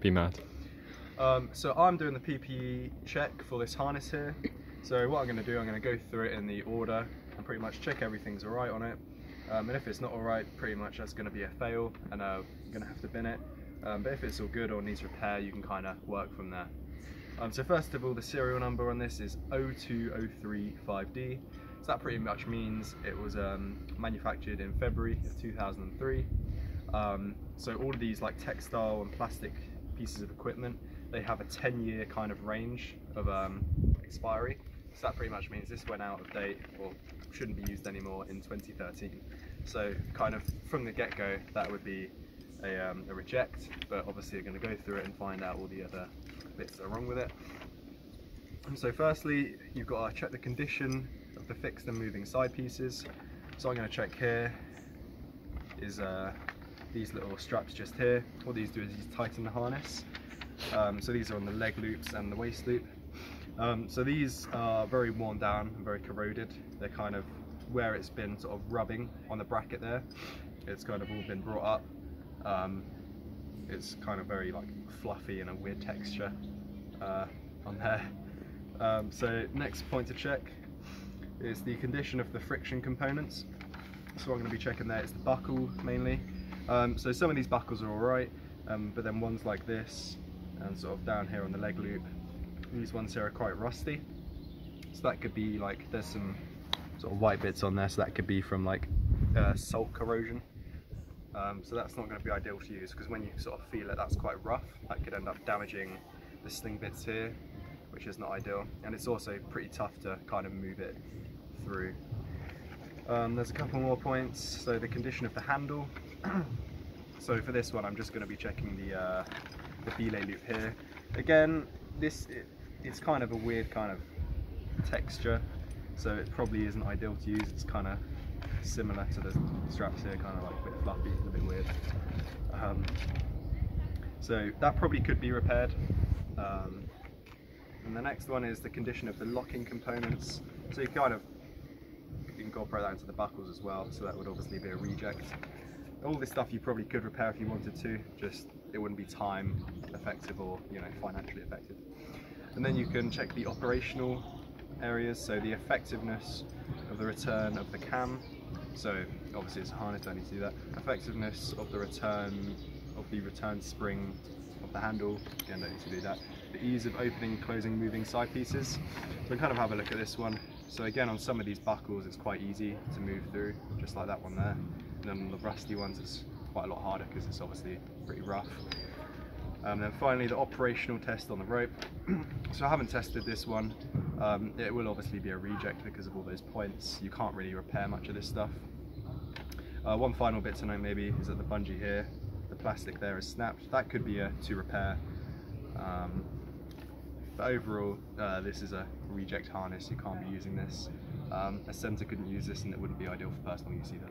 be mad. So I'm doing the PPE check for this harness here. So what I'm going to do, I'm going to go through it in the order and pretty much check everything's alright on it. And if it's not alright, pretty much that's going to be a fail and you're going to have to bin it. But if it's all good or needs repair, you can kind of work from there. So first of all, the serial number on this is 02035D. So that pretty much means it was manufactured in February of 2003. So all of these like textile and plastic pieces of equipment, they have a 10-year kind of range of expiry. So that pretty much means this went out of date or shouldn't be used anymore in 2013. So kind of from the get-go, that would be a reject, but obviously you're going to go through it and find out all the other bits that are wrong with it. And so firstly, you've got to check the condition of the fixed and moving side pieces. So I'm going to check here is these little straps just here. What these do is these tighten the harness. So these are on the leg loops and the waist loop. So these are very worn down and very corroded. They're kind of where it's been sort of rubbing on the bracket there. It's kind of all been brought up. It's kind of very like fluffy and a weird texture on there. So next point to check is the condition of the friction components. So what I'm going to be checking there is the buckle mainly. So some of these buckles are alright, but then ones like this and sort of down here on the leg loop, these ones here are quite rusty. So that could be like, there's some sort of white bits on there, so that could be from like salt corrosion. So that's not going to be ideal to use, because when you sort of feel it, that's quite rough. That could end up damaging the sling bits here, which is not ideal. And it's also pretty tough to kind of move it through. There's a couple more points. So the condition of the handle. So for this one, I'm just going to be checking the belay loop here. Again, it's kind of a weird kind of texture, so it probably isn't ideal to use. It's kind of similar to the straps here, kind of like a bit fluffy, a bit weird. So that probably could be repaired. And the next one is the condition of the locking components. So you can incorporate that into the buckles as well, so that would obviously be a reject. All this stuff you probably could repair if you wanted to, just it wouldn't be time effective or financially effective. And then you can check the operational areas, so the effectiveness of the return of the cam. So obviously it's a harness, don't need to do that. Effectiveness of the return spring of the handle, again don't need to do that. The ease of opening, closing, moving side pieces. So we kind of have a look at this one. So again, on some of these buckles it's quite easy to move through, just like that one there. And then on the rusty ones it's quite a lot harder because it's obviously pretty rough. And then finally the operational test on the rope. So I haven't tested this one. It will obviously be a reject because of all those points. You can't really repair much of this stuff. One final bit to note maybe is that the bungee here, the plastic there is snapped. That could be to repair. But overall, this is a reject harness. You can't be using this. A centre couldn't use this and it wouldn't be ideal for personal use either.